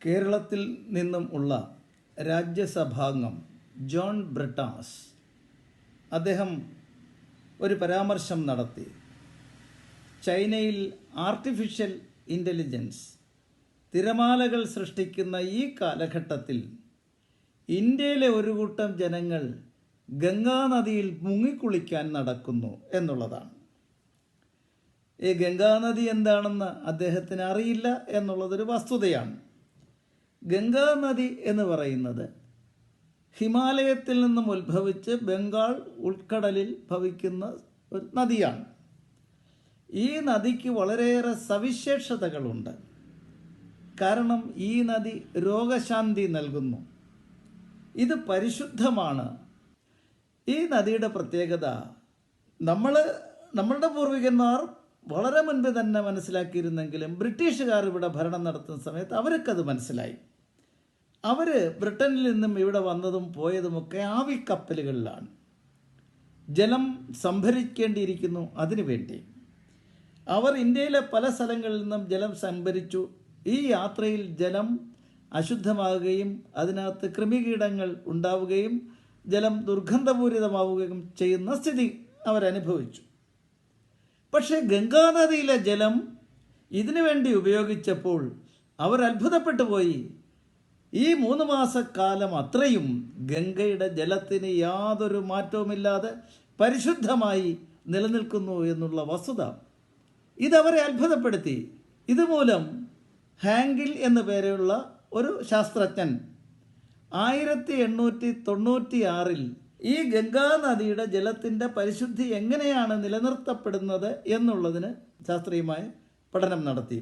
കേരളത്തിൽ നിന്നും ഉള്ള രാജ്യസഭാംഗം ജോൺ ബ്രിട്ടാസ് അദ്ദേഹം ഒരു പരാമർശം നടത്തി. ചൈനയിൽ ആർട്ടിഫിഷ്യൽ ഇൻ്റലിജൻസ് തിരമാലകൾ സൃഷ്ടിക്കുന്ന ഈ കാലഘട്ടത്തിൽ ഇന്ത്യയിലെ ഒരു കൂട്ടം ജനങ്ങൾ ഗംഗാനദിയിൽ മുങ്ങിക്കുളിക്കാൻ നടക്കുന്നു എന്നുള്ളതാണ്. ഈ ഗംഗാനദി എന്താണെന്ന് അദ്ദേഹത്തിന് അറിയില്ല എന്നുള്ളതൊരു വസ്തുതയാണ്. ഗംഗാനദി എന്ന് പറയുന്നത് ഹിമാലയത്തിൽ നിന്നും ഉത്ഭവിച്ച് ബംഗാൾ ഉൾക്കടലിൽ ഭവിക്കുന്ന ഒരു നദിയാണ്. ഈ നദിക്ക് വളരെയേറെ സവിശേഷതകളുണ്ട്. കാരണം ഈ നദി രോഗശാന്തി നൽകുന്നു. ഇത് പരിശുദ്ധമാണ്. ഈ നദിയുടെ പ്രത്യേകത നമ്മളുടെ പൂർവികന്മാർ വളരെ മുൻപ് തന്നെ മനസ്സിലാക്കിയിരുന്നെങ്കിലും ബ്രിട്ടീഷുകാർ ഇവിടെ ഭരണം നടത്തുന്ന സമയത്ത് അവർക്കത് മനസ്സിലായി. അവർ ബ്രിട്ടനിൽ നിന്നും ഇവിടെ വന്നതും പോയതുമൊക്കെ ആവിക്കപ്പലുകളിലാണ്. ജലം സംഭരിക്കേണ്ടിയിരിക്കുന്നു. അതിനുവേണ്ടി അവർ ഇന്ത്യയിലെ പല സ്ഥലങ്ങളിൽ നിന്നും ജലം സംഭരിച്ചു. ഈ യാത്രയിൽ ജലം അശുദ്ധമാവുകയും അതിനകത്ത് കൃമികീടങ്ങൾ ഉണ്ടാവുകയും ജലം ദുർഗന്ധപൂരിതമാവുകയും ചെയ്യുന്ന സ്ഥിതി അവരനുഭവിച്ചു. പക്ഷേ ഗംഗാനദിയിലെ ജലം ഇതിനു വേണ്ടി ഉപയോഗിച്ചപ്പോൾ അവർ അത്ഭുതപ്പെട്ടു പോയി. ഈ 3 മാസക്കാലം അത്രയും ഗംഗയുടെ ജലത്തിന് യാതൊരു മാറ്റവുമില്ലാതെ പരിശുദ്ധമായി നിലനിൽക്കുന്നു എന്നുള്ള വസ്തുത ഇതവരെ അത്ഭുതപ്പെടുത്തി. ഇതുമൂലം ഹാങ്കിൽ എന്നു പേരുള്ള ഒരു ശാസ്ത്രജ്ഞൻ 1896 ഈ ഗംഗാനദിയുടെ ജലത്തിൻ്റെ പരിശുദ്ധി എങ്ങനെയാണ് നിലനിർത്തപ്പെടുന്നത് എന്നുള്ളതിന് ശാസ്ത്രീയമായ പഠനം നടത്തി.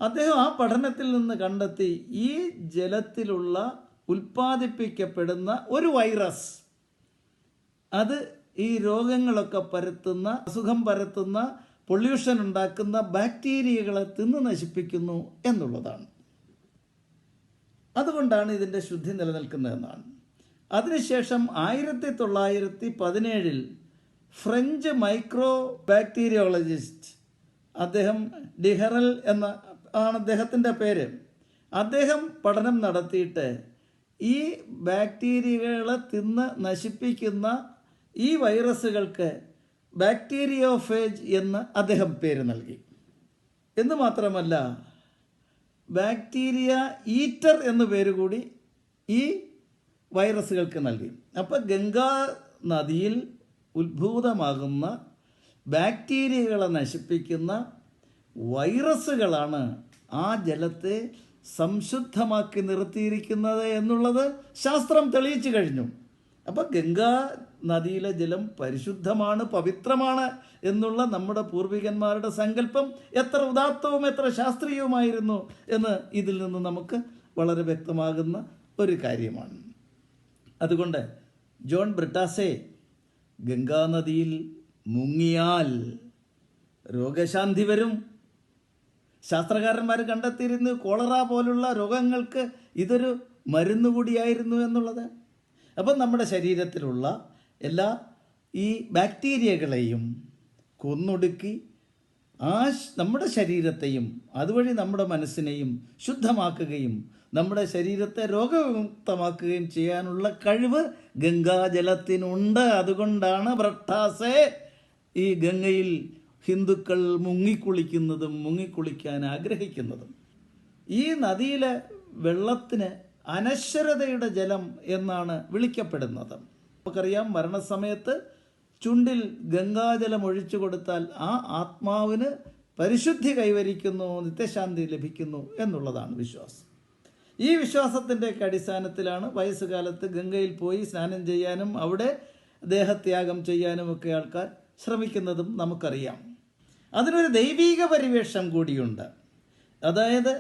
അദ്ദേഹം ആ പഠനത്തിൽ നിന്ന് കണ്ടെത്തി ഈ ജലത്തിലുള്ള ഉൽപ്പാദിപ്പിക്കപ്പെടുന്ന ഒരു വൈറസ് അത് ഈ രോഗങ്ങളൊക്കെ പരത്തുന്ന, അസുഖം പരത്തുന്ന, പൊല്യൂഷൻ ഉണ്ടാക്കുന്ന ബാക്ടീരിയകളെ തിന്ന് നശിപ്പിക്കുന്നു എന്നുള്ളതാണ്. അതുകൊണ്ടാണ് ഇതിൻ്റെ ശുദ്ധി നിലനിൽക്കുന്നതെന്നാണ്. അതിനുശേഷം 1917 ഫ്രഞ്ച് മൈക്രോ ബാക്ടീരിയോളജിസ്റ്റ് അദ്ദേഹം ഡിഹറൽ എന്ന ആണ് അദ്ദേഹത്തിൻ്റെ പേര്. അദ്ദേഹം പഠനം നടത്തിയിട്ട് ഈ ബാക്ടീരിയകളെ തിന്ന് നശിപ്പിക്കുന്ന ഈ വൈറസുകൾക്ക് ബാക്ടീരിയോഫേജ് എന്ന് അദ്ദേഹം പേര് നൽകി. എന്ന് മാത്രമല്ല ബാക്ടീരിയ ഈറ്റർ എന്നു പേര് കൂടി ഈ വൈറസുകൾക്ക് നൽകി. അപ്പോൾ ഗംഗാ നദിയിൽ ഉത്ഭൂതമാകുന്ന ബാക്ടീരിയകളെ നശിപ്പിക്കുന്ന വൈറസുകളാണ് ആ ജലത്തെ സംശുദ്ധമാക്കി നിർത്തിയിരിക്കുന്നത് എന്നുള്ളത് ശാസ്ത്രം തെളിയിച്ചു കഴിഞ്ഞു. അപ്പോൾ ഗംഗാ നദിയിലെ ജലം പരിശുദ്ധമാണ്, പവിത്രമാണ് എന്നുള്ള നമ്മുടെ പൂർവികന്മാരുടെ സങ്കല്പം എത്ര ഉദാത്തവും എത്ര ശാസ്ത്രീയവുമായിരുന്നു എന്ന് ഇതിൽ നിന്ന് നമുക്ക് വളരെ വ്യക്തമാകുന്ന ഒരു കാര്യമാണ്. അതുകൊണ്ട് ജോൺ ബ്രിട്ടാസെ, ഗംഗാനദിയിൽ മുങ്ങിയാൽ രോഗശാന്തി വരും. ശാസ്ത്രകാരന്മാർ കണ്ടെത്തിയിരുന്നു കോളറ പോലുള്ള രോഗങ്ങൾക്ക് ഇതൊരു മരുന്ന് കൂടിയായിരുന്നു എന്നുള്ളത്. അപ്പം നമ്മുടെ ശരീരത്തിലുള്ള എല്ലാ ഈ ബാക്ടീരിയകളെയും കൊന്നൊടുക്കി നമ്മുടെ ശരീരത്തെയും അതുവഴി നമ്മുടെ മനസ്സിനെയും ശുദ്ധമാക്കുകയും നമ്മുടെ ശരീരത്തെ രോഗവിമുക്തമാക്കുകയും ചെയ്യാനുള്ള കഴിവ് ഗംഗാജലത്തിനുണ്ട്. അതുകൊണ്ടാണ് ബ്രിട്ടാസെ ഈ ഗംഗയിൽ ഹിന്ദുക്കൾ മുങ്ങിക്കുളിക്കുന്നതും മുങ്ങിക്കുളിക്കാൻ ആഗ്രഹിക്കുന്നതും. ഈ നദിയിലെ വെള്ളത്തിന് അനശ്വരതയുടെ ജലം എന്നാണ് വിളിക്കപ്പെടുന്നത്. നമുക്കറിയാം, മരണസമയത്ത് ചുണ്ടിൽ ഗംഗാജലം ഒഴിച്ചു കൊടുത്താൽ ആ ആത്മാവിന് പരിശുദ്ധി കൈവരിക്കുന്നു, നിത്യശാന്തി ലഭിക്കുന്നു എന്നുള്ളതാണ് വിശ്വാസം. ഈ വിശ്വാസത്തിൻ്റെയൊക്കെ അടിസ്ഥാനത്തിലാണ് വയസ്സുകാലത്ത് ഗംഗയിൽ പോയി സ്നാനം ചെയ്യാനും അവിടെ ദേഹത്യാഗം ചെയ്യാനുമൊക്കെ ആൾക്കാർ ശ്രമിക്കുന്നതും നമുക്കറിയാം. അതിനൊരു ദൈവീക പരിവേഷം കൂടിയുണ്ട്. അതായത്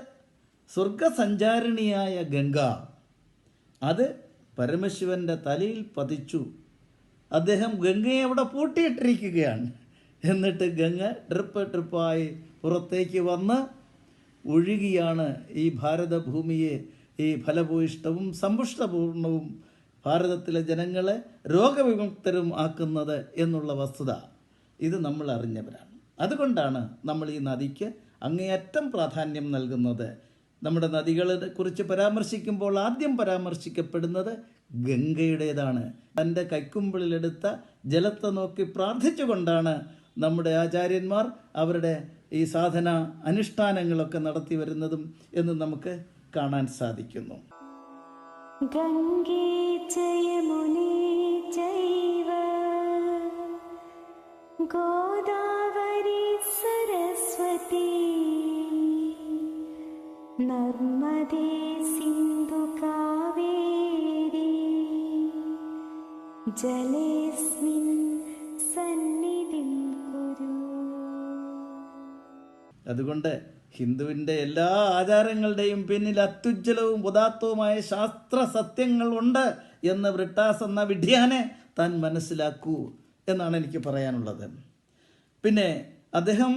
സ്വർഗസഞ്ചാരിണിയായ ഗംഗ അത് പരമശിവൻ്റെ തലയിൽ പതിച്ചു. അദ്ദേഹം ഗംഗയെ അവിടെ പൂട്ടിയിട്ടിരിക്കുകയാണ്. എന്നിട്ട് ഗംഗ ട്രിപ്പായി പുറത്തേക്ക് വന്ന് ഒഴുകിയാണ് ഈ ഭാരതഭൂമിയെ ഈ ഫലഭൂയിഷ്ടവും സമ്പുഷ്ടപൂർണവും ഭാരതത്തിലെ ജനങ്ങളെ രോഗവിമുക്തരും ആക്കുന്നത് എന്നുള്ള വസ്തുത ഇത് നമ്മൾ അറിഞ്ഞവരാണ്. അതുകൊണ്ടാണ് നമ്മൾ ഈ നദിക്ക് അങ്ങേയറ്റം പ്രാധാന്യം നൽകുന്നത്. നമ്മുടെ നദികളെ കുറിച്ച് പരാമർശിക്കുമ്പോൾ ആദ്യം പരാമർശിക്കപ്പെടുന്നത് ഗംഗയുടേതാണ്. തൻ്റെ കൈക്കുമ്പിളിലെടുത്ത ജലത്തെ നോക്കി പ്രാർത്ഥിച്ചുകൊണ്ടാണ് നമ്മുടെ ആചാര്യന്മാർ അവരുടെ ഈ സാധന അനുഷ്ഠാനങ്ങളൊക്കെ നടത്തി വരുന്നതും എന്ന് നമുക്ക് കാണാൻ സാധിക്കുന്നു. ഗംഗേ ചയമുനേ ചൈവ ഗോദാവരി സരസ്വതി നർമ്മദേ സിന്ധു കാവേരി ജലേസ്മിൻ സന്നിധിം കുരു. അതുകൊണ്ട് ഹിന്ദുവിൻ്റെ എല്ലാ ആചാരങ്ങളുടെയും പിന്നിൽ അത്യുജ്വലവും ഉദാത്തവുമായ ശാസ്ത്ര സത്യങ്ങൾ ഉണ്ട് എന്ന് ബ്രിട്ടാസ് എന്ന വിഡ്ഢിയാനെ താൻ മനസ്സിലാക്കൂ എന്നാണ് എനിക്ക് പറയാനുള്ളത്. പിന്നെ അദ്ദേഹം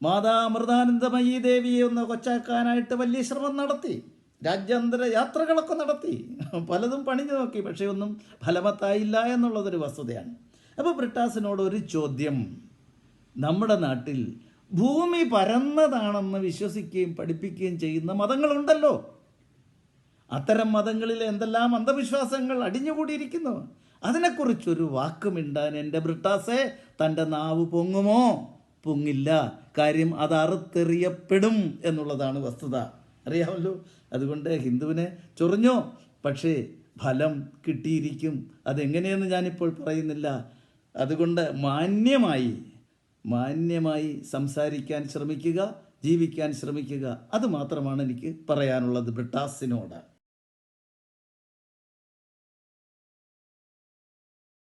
മാതാ അമൃതാനന്ദമയീ ദേവിയെ ഒന്ന് കൊച്ചാക്കാനായിട്ട് വലിയ ശ്രമം നടത്തി, രാജ്യാന്തര യാത്രകളൊക്കെ നടത്തി, പലതും പണിഞ്ഞു നോക്കി, പക്ഷേ ഒന്നും ഫലവത്തായില്ല എന്നുള്ളതൊരു വസ്തുതയാണ്. അപ്പോൾ ബ്രിട്ടാസിനോട് ഒരു ചോദ്യം. നമ്മുടെ നാട്ടിൽ ഭൂമി പരന്നതാണെന്ന് വിശ്വസിക്കുകയും പഠിപ്പിക്കുകയും ചെയ്യുന്ന മതങ്ങളുണ്ടല്ലോ. അത്തരം മതങ്ങളിൽ എന്തെല്ലാം അന്ധവിശ്വാസങ്ങൾ അടിഞ്ഞുകൂടിയിരിക്കുന്നു. അതിനെക്കുറിച്ചൊരു വാക്കുമിണ്ടാൻ എൻ്റെ ബ്രിട്ടാസെ തൻ്റെ നാവ് പൊങ്ങുമോ? പൊങ്ങില്ല. കാര്യം അത് അറുത്തെറിയപ്പെടും എന്നുള്ളതാണ് വസ്തുത. അറിയാമല്ലോ. അതുകൊണ്ട് ഹിന്ദുവിനെ ചൊറിഞ്ഞോ, പക്ഷേ ഫലം കിട്ടിയിരിക്കും. അതെങ്ങനെയെന്ന് ഞാനിപ്പോൾ പറയുന്നില്ല. അതുകൊണ്ട് മാന്യമായി സംസാരിക്കാൻ ശ്രമിക്കുക, ജീവിക്കാൻ ശ്രമിക്കുക. അതുമാത്രമാണ് എനിക്ക് പറയാനുള്ളത് ബ്രിട്ടാസിനോട്.